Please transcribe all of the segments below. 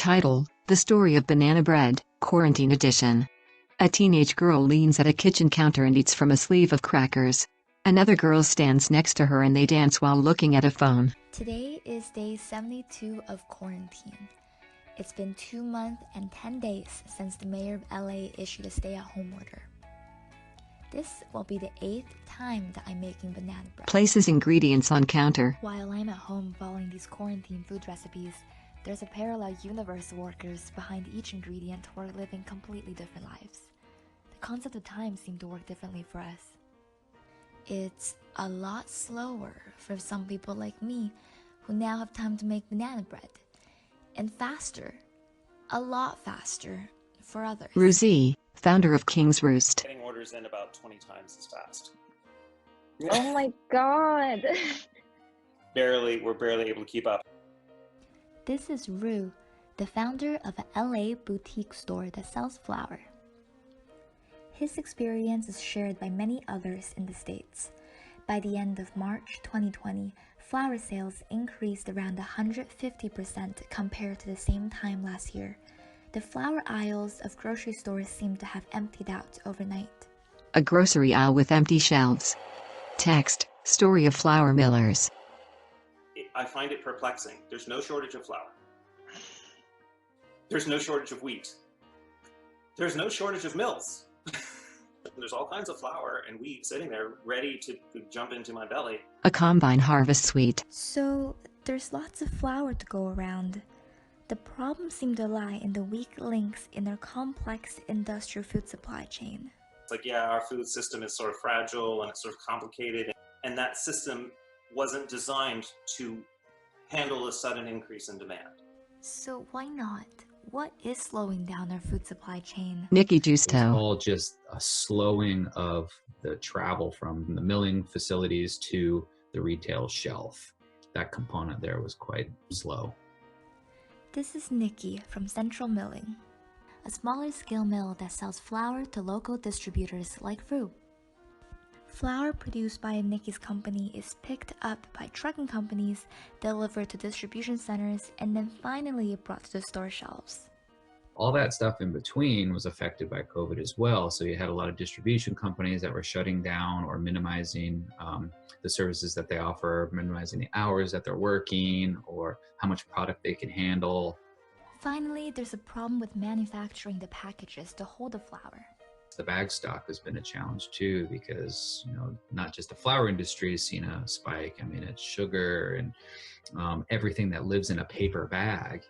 Title: The Story of Banana Bread, Quarantine Edition. A teenage girl leans at a kitchen counter and eats from a sleeve of crackers. Another girl stands next to her and they dance while looking at a phone. Today is day 72 of quarantine. It's been 2 months and 10 days since the mayor of LA issued a stay-at-home order. This will be the 8th time that I'm making banana bread. Places ingredients on counter. While I'm at home following these quarantine food recipes, there's a parallel universe of workers behind each ingredient who are living completely different lives. The concept of time seemed to work differently for us. It's a lot slower for some people like me who now have time to make banana bread, and faster, a lot faster, for others. Ruzi, founder of King's Roost. Getting orders in about 20 times as fast. Oh my god. We're barely able to keep up. This is Ru, the founder of a LA boutique store that sells flour. His experience is shared by many others in the States. By the end of March 2020, flour sales increased around 150% compared to the same time last year. The flour aisles of grocery stores seem to have emptied out overnight. A grocery aisle with empty shelves. Text: Story of flour millers. I find it perplexing. There's no shortage of flour. There's no shortage of wheat. There's no shortage of mills. There's all kinds of flour and wheat sitting there ready to jump into my belly. A combine harvest suite. So there's lots of flour to go around. The problem seemed to lie in the weak links in their complex industrial food supply chain. It's like, yeah, our food system is sort of fragile and it's sort of complicated, and that system wasn't designed to handle a sudden increase in demand. So why not? What is slowing down our food supply chain? Nikki It's Justo. all just a slowing of the travel from the milling facilities to the retail shelf. That component there was quite slow. This is Nikki from Central Milling, a smaller scale mill that sells flour to local distributors like Ru. Flour produced by Nikki's company is picked up by trucking companies, delivered to distribution centers, and then finally brought to the store shelves. All that stuff in between was affected by COVID as well. So you had a lot of distribution companies that were shutting down or minimizing the services that they offer, minimizing the hours that they're working or how much product they can handle. Finally, there's a problem with manufacturing the packages to hold the flour. The bag stock has been a challenge too, because not just the flour industry has seen a spike. I mean, it's sugar and everything that lives in a paper bag,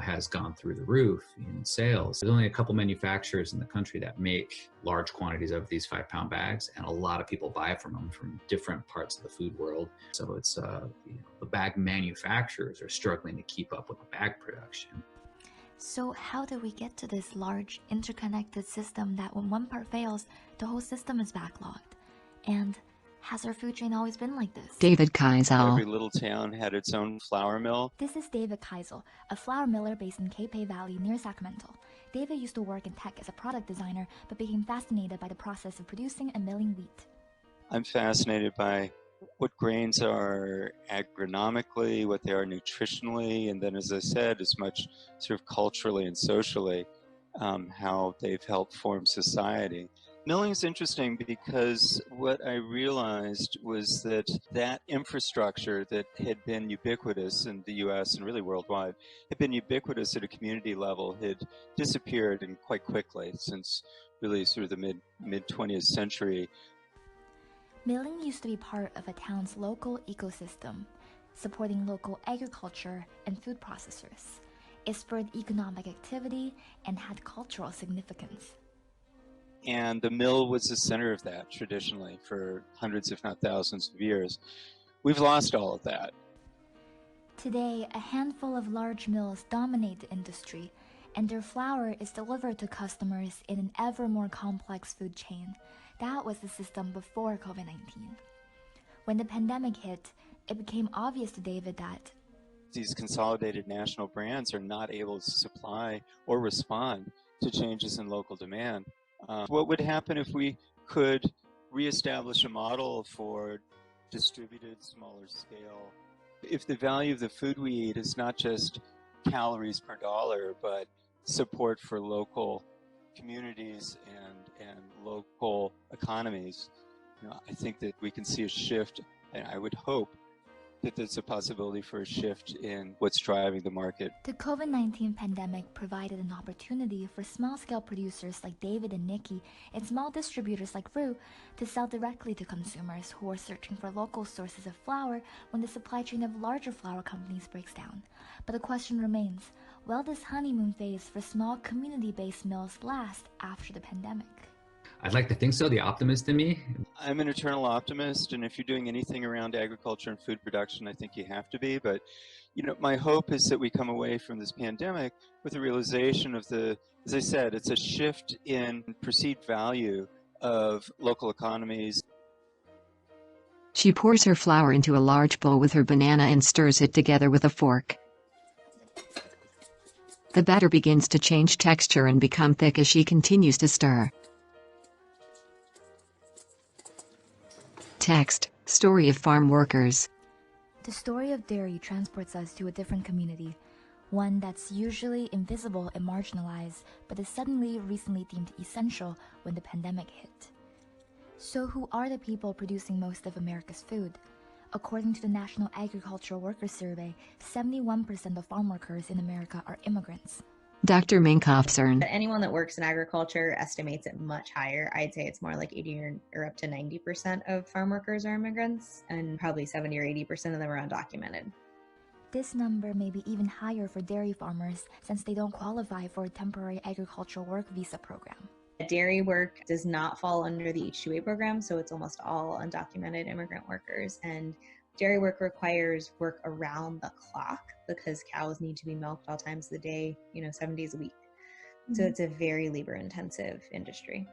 has gone through the roof in sales. There's only a couple manufacturers in the country that make large quantities of these 5-pound bags, and a lot of people buy from them from different parts of the food world. So it's the bag manufacturers are struggling to keep up with the bag production. So how do we get to this large, interconnected system that when one part fails, the whole system is backlogged? And has our food chain always been like this? David Keisel. Every little town had its own flour mill. This is David Keisel, a flour miller based in Capay Valley near Sacramento. David used to work in tech as a product designer, but became fascinated by the process of producing and milling wheat. I'm fascinated by what grains are agronomically, what they are nutritionally, and then, as I said, as much sort of culturally and socially, how they've helped form society. Milling is interesting because what I realized was that infrastructure that had been ubiquitous in the US and really worldwide, had been ubiquitous at a community level, had disappeared and quite quickly since really sort of the mid 20th century. Milling used to be part of a town's local ecosystem, supporting local agriculture and food processors. It spurred economic activity and had cultural significance. And the mill was the center of that traditionally for hundreds, if not thousands of years. We've lost all of that. Today, a handful of large mills dominate the industry, and their flour is delivered to customers in an ever more complex food chain. That was the system before COVID-19. When the pandemic hit, it became obvious to David that these consolidated national brands are not able to supply or respond to changes in local demand. What would happen if we could reestablish a model for distributed, smaller scale? If the value of the food we eat is not just calories per dollar, but support for local communities and local economies. You know, I think that we can see a shift, and I would hope that there's a possibility for a shift in what's driving the market. The COVID-19 pandemic provided an opportunity for small-scale producers like David and Nikki and small distributors like Rue to sell directly to consumers who are searching for local sources of flour when the supply chain of larger flour companies breaks down. But the question remains, will this honeymoon phase for small community-based mills last after the pandemic? I'd like to think so, the optimist in me. I'm an eternal optimist, and if you're doing anything around agriculture and food production, I think you have to be. But, you know, my hope is that we come away from this pandemic with a realization of as I said, it's a shift in perceived value of local economies. She pours her flour into a large bowl with her banana and stirs it together with a fork. The batter begins to change texture and become thick as she continues to stir. Text, Story of Farm Workers. The story of dairy transports us to a different community, one that's usually invisible and marginalized, but is suddenly recently deemed essential when the pandemic hit. So who are the people producing most of America's food? According to the National Agricultural Workers Survey, 71% of farm workers in America are immigrants. Dr. Minkhoff-Cern. Anyone that works in agriculture estimates it much higher. I'd say it's more like 80 or up to 90% of farm workers are immigrants, and probably 70 or 80% of them are undocumented. This number may be even higher for dairy farmers since they don't qualify for a temporary agricultural work visa program. Dairy work does not fall under the H-2A program, so it's almost all undocumented immigrant workers. And dairy work requires work around the clock because cows need to be milked all times of the day, 7 days a week. So it's a very labor-intensive industry.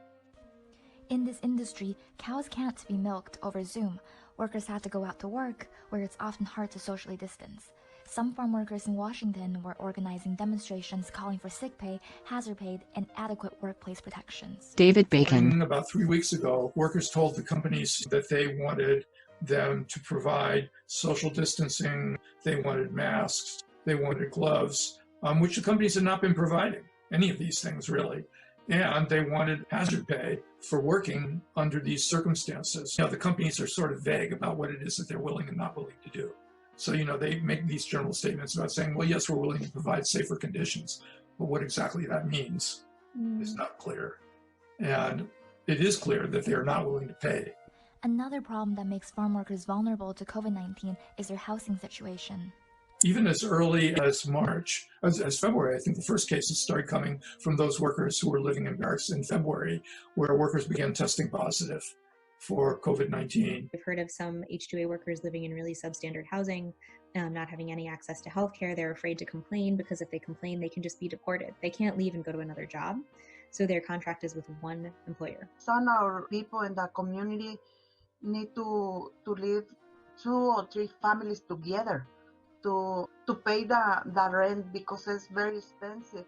In this industry, cows can't be milked over Zoom. Workers have to go out to work, where it's often hard to socially distance. Some farm workers in Washington were organizing demonstrations calling for sick pay, hazard pay, and adequate workplace protections. David Bacon. About 3 weeks ago, workers told the companies that they wanted them to provide social distancing, they wanted masks, they wanted gloves, which the companies had not been providing, any of these things really. And they wanted hazard pay for working under these circumstances. The companies are sort of vague about what it is that they're willing and not willing to do. So, they make these general statements about saying, well, yes, we're willing to provide safer conditions, but what exactly that means is not clear. And it is clear that they are not willing to pay. Another problem that makes farm workers vulnerable to COVID-19 is their housing situation. Even as early as March, as February, I think the first cases started coming from those workers who were living in barracks in February, where workers began testing positive for COVID-19. I've heard of some H-2A workers living in really substandard housing, not having any access to healthcare. They're afraid to complain because if they complain, they can just be deported. They can't leave and go to another job. So their contract is with one employer. Some of our people in the community need to live 2 or 3 families together to pay the rent because it's very expensive.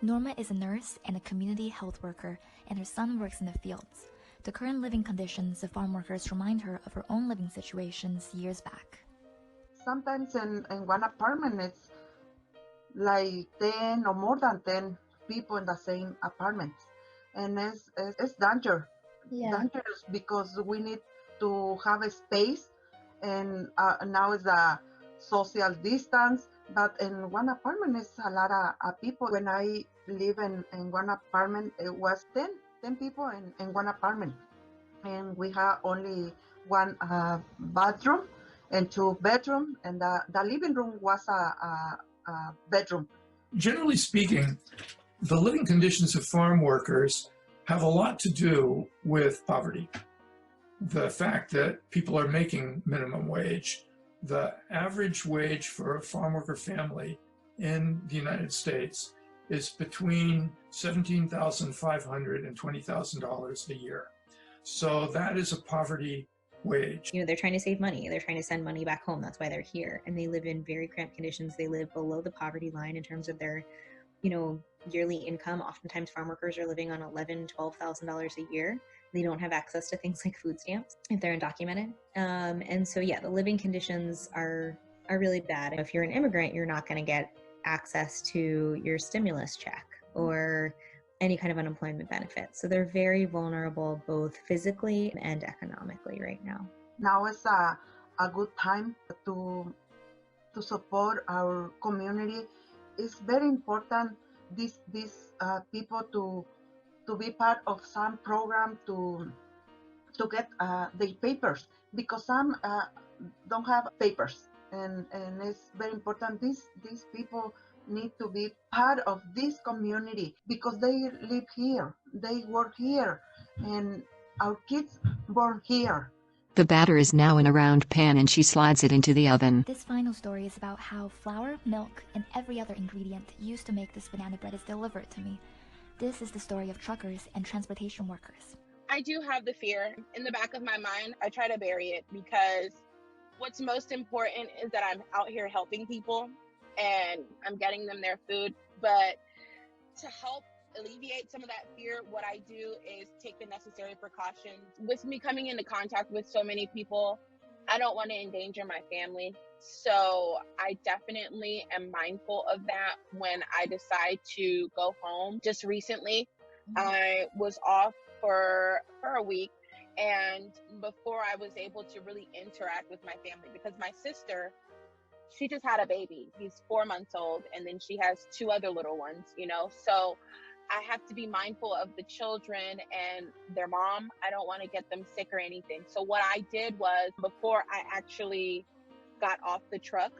Norma is a nurse and a community health worker, and her son works in the fields. The current living conditions of farm workers remind her of her own living situations years back. Sometimes in one apartment, it's like 10 or more than 10 people in the same apartment. And it's dangerous because we need to have a space, and now it's a social distance, but in one apartment is a lot of people. When I live in one apartment, it was 10 people in one apartment, and we have only one bathroom and 2 bedrooms, and the living room was a bedroom. Generally speaking, the living conditions of farm workers have a lot to do with poverty. The fact that people are making minimum wage. The average wage for a farm worker family in the United States is between $17,500 and $20,000 a year. So that is a poverty wage. They're trying to save money. They're trying to send money back home. That's why they're here. And they live in very cramped conditions. They live below the poverty line in terms of their, yearly income. Oftentimes farm workers are living on $11,000, $12,000 a year. They don't have access to things like food stamps if they're undocumented. And so, the living conditions are really bad. If you're an immigrant, you're not going to get access to your stimulus check or any kind of unemployment benefit. So they're very vulnerable both physically and economically right now. Now is a good time to support our community. It's very important these people to be part of some program to get the papers, because some don't have papers, and it's very important. These people need to be part of this community because they live here, they work here, and our kids born here. The batter is now in a round pan and she slides it into the oven. This final story is about how flour, milk, and every other ingredient used to make this banana bread is delivered to me. This is the story of truckers and transportation workers. I do have the fear in the back of my mind. I try to bury it because what's most important is that I'm out here helping people and I'm getting them their food. But to help alleviate some of that fear, what I do is take the necessary precautions. With me coming into contact with so many people, I don't want to endanger my family. So I definitely am mindful of that when I decide to go home. Just recently, I was off for a week, and before I was able to really interact with my family, because my sister, she just had a baby. He's 4 months old, and then she has 2 other little ones, so I have to be mindful of the children and their mom. I don't want to get them sick or anything. So what I did was, before I actually got off the truck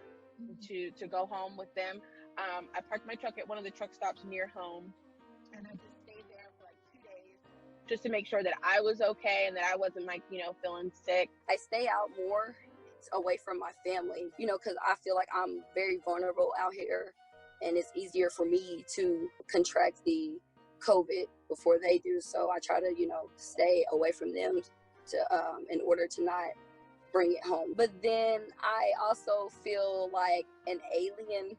to go home with them, I parked my truck at one of the truck stops near home, and I just stayed there for like 2 days just to make sure that I was okay and that I wasn't feeling sick. I stay out more away from my family, because I feel like I'm very vulnerable out here, and it's easier for me to contract the COVID before they do. So I try to, stay away from them to in order to not bring it home. But then I also feel like an alien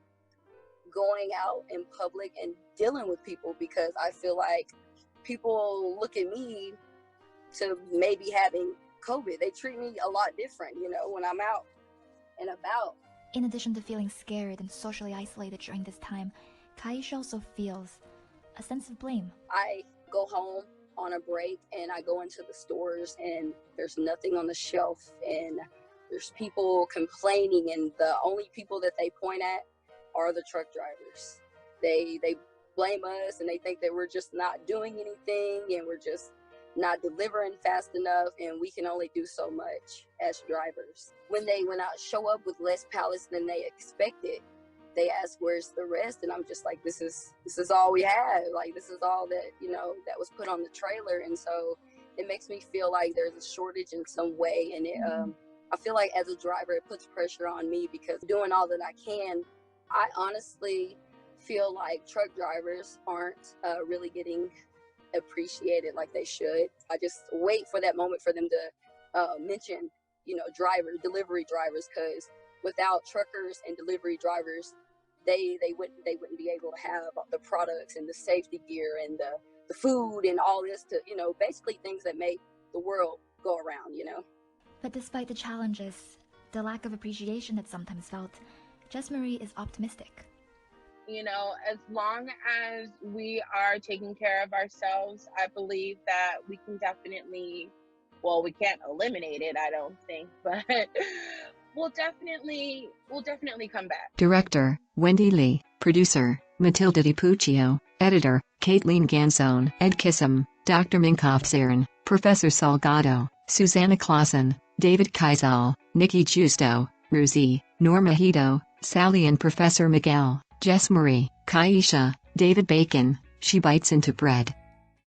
going out in public and dealing with people, because I feel like people look at me to maybe having COVID. They treat me a lot different, when I'm out and about. In addition to feeling scared and socially isolated during this time, Kaisha also feels a sense of blame. I go home on a break and I go into the stores and there's nothing on the shelf and there's people complaining, and the only people that they point at are the truck drivers. They blame us and they think that we're just not doing anything and we're just not delivering fast enough, and we can only do so much as drivers. When I show up with less pallets than they expected, they ask where's the rest, and I'm just like, this is all we have. Like, this is all that that was put on the trailer. And so it makes me feel like there's a shortage in some way, and it I feel like as a driver it puts pressure on me, because doing all that I can. I honestly feel like truck drivers aren't really getting appreciated like they should. I just wait for that moment for them to mention delivery drivers, because without truckers and delivery drivers, they wouldn't be able to have the products and the safety gear and the food and all this to basically things that make the world go around. But despite the challenges, the lack of appreciation that's sometimes felt, Jess Marie is optimistic. As long as we are taking care of ourselves, I believe that we can definitely, we can't eliminate it, I don't think, but we'll definitely come back. Director, Wendy Lee. Producer, Matilda DiPuccio. Editor, Caitlin Gansone. Ed Kissam, Dr. Minkoff Zarin, Professor Salgado, Susanna Clausen, David Kaisal, Nikki Justo, Ruzi, Norma Hito, Sally and Professor Miguel, Jess Marie, Kaisha, David Bacon. She bites into bread.